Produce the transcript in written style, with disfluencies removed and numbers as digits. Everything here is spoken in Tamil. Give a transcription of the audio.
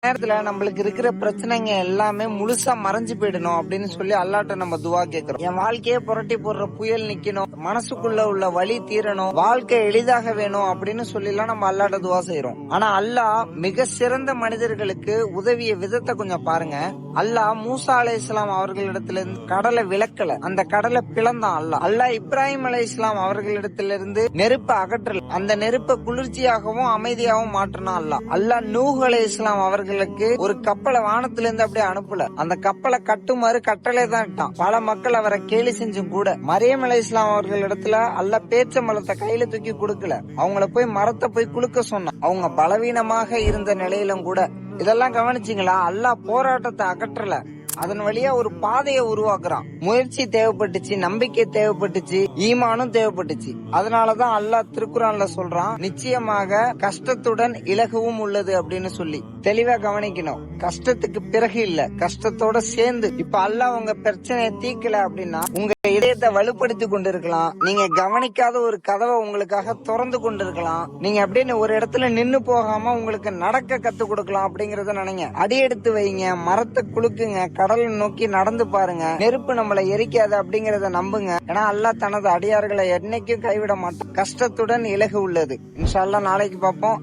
நேரத்துல நம்மளுக்கு இருக்கிற பிரச்சனைங்க எல்லாமே முழுசா மறைஞ்சு போயிடணும் அப்படின்னு சொல்லி அல்லாட்ட நம்ம துவா கேட்கிறோம். என் வாழ்க்கையே புரட்டி போடுற புயல் நிக்கணும், மனசுக்குள்ள உள்ள வலி தீரணும், வாழ்க்கை எளிதாக வேணும் அப்படின்னு சொல்லி எல்லாம் நம்ம அல்லாட்ட துவா செய்யறோம். ஆனா அல்லாஹ் மிக சிறந்த மனிதர்களுக்கு உதவிய விதத்தை கொஞ்சம் பாருங்க. அல்லாஹ் மூசா அலைஹிஸ்ஸலாம் அவர்களிடத்துல இருந்து கடலை விளக்கல, அந்த கடலை பிளந்தான். அல்லாஹ் இப்ராஹிம் அலைஹிஸ்ஸலாம் அவர்களிடத்திலிருந்து நெருப்பை அகற்றல், அந்த நெருப்பை குளிர்ச்சியாகவும் அமைதியாகவும் மாற்றினா. அல்லாஹ் நூஹ் அலைஹிஸ்ஸலாம் அவர்களுக்கு ஒரு கப்பலை வானத்திலிருந்து அப்படியே அனுப்பல, அந்த கப்பலை கட்டுமாறு கட்டளை தான் இட்டான். பல மக்கள் அவரை கேலி செஞ்சும் கூட. மரியம் அலைஹிஸ்ஸலாம் அவர்களிடத்துல அல்லாஹ் பேச்ச மரத்தை கையில தூக்கி கொடுக்கல, அவங்கள போய் மரத்தை போய் குலுக்க சொன்னான். அவங்க பலவீனமாக இருந்த நிலையிலும் கூட. இதெல்லாம் கவனிச்சீங்களா? அல்லாஹ் போராட்டத்தை அகற்றல, அதன் வழியா ஒரு பாதையை உருவாக்குறான். முயற்சி தேவைப்பட்டுச்சு, நம்பிக்கை தேவைப்பட்டுச்சு, ஈமானும் தேவைப்பட்டுச்சு. அதனாலதான் அல்லாஹ் திருக்குறான்ல சொல்றான், நிச்சயமாக கஷ்டத்துடன் இலகுவும் உள்ளது அப்படின்னு சொல்லி. தெளிவா கவனிக்கணும், கஷ்டத்துக்கு பிறகு இல்ல, கஷ்டத்தோட சேர்ந்து. இப்ப அல்லாஹ் உங்க பிரச்சனையை தீக்கல அப்படின்னா உங்க இதயத்தை வலுப்படுத்தி கொண்டிருக்கலாம். நீங்க கவனிக்காத ஒரு கதவை உங்களுக்காக திறந்து கொண்டிருக்கலாம். நீங்க அப்படின்னு ஒரு இடத்துல நின்னு போகாம உங்களுக்கு நடக்க கத்து கொடுக்கலாம் அப்படிங்கறத நினைங்க. அடி எடுத்து வைங்க, மரத்தை குலுக்குங்க, கடலை நோக்கி நடந்து பாருங்க. நெருப்பு நம்மளை எரிக்காது அப்படிங்கறத நம்புங்க. ஏன்னா அல்லாஹ் தனது அடியார்களை என்னைக்கும் கைவிட மாட்டான். கஷ்டத்துடன் இலகு உள்ளது. இன்ஷா அல்லாஹ் நாளைக்கு பார்ப்போம்.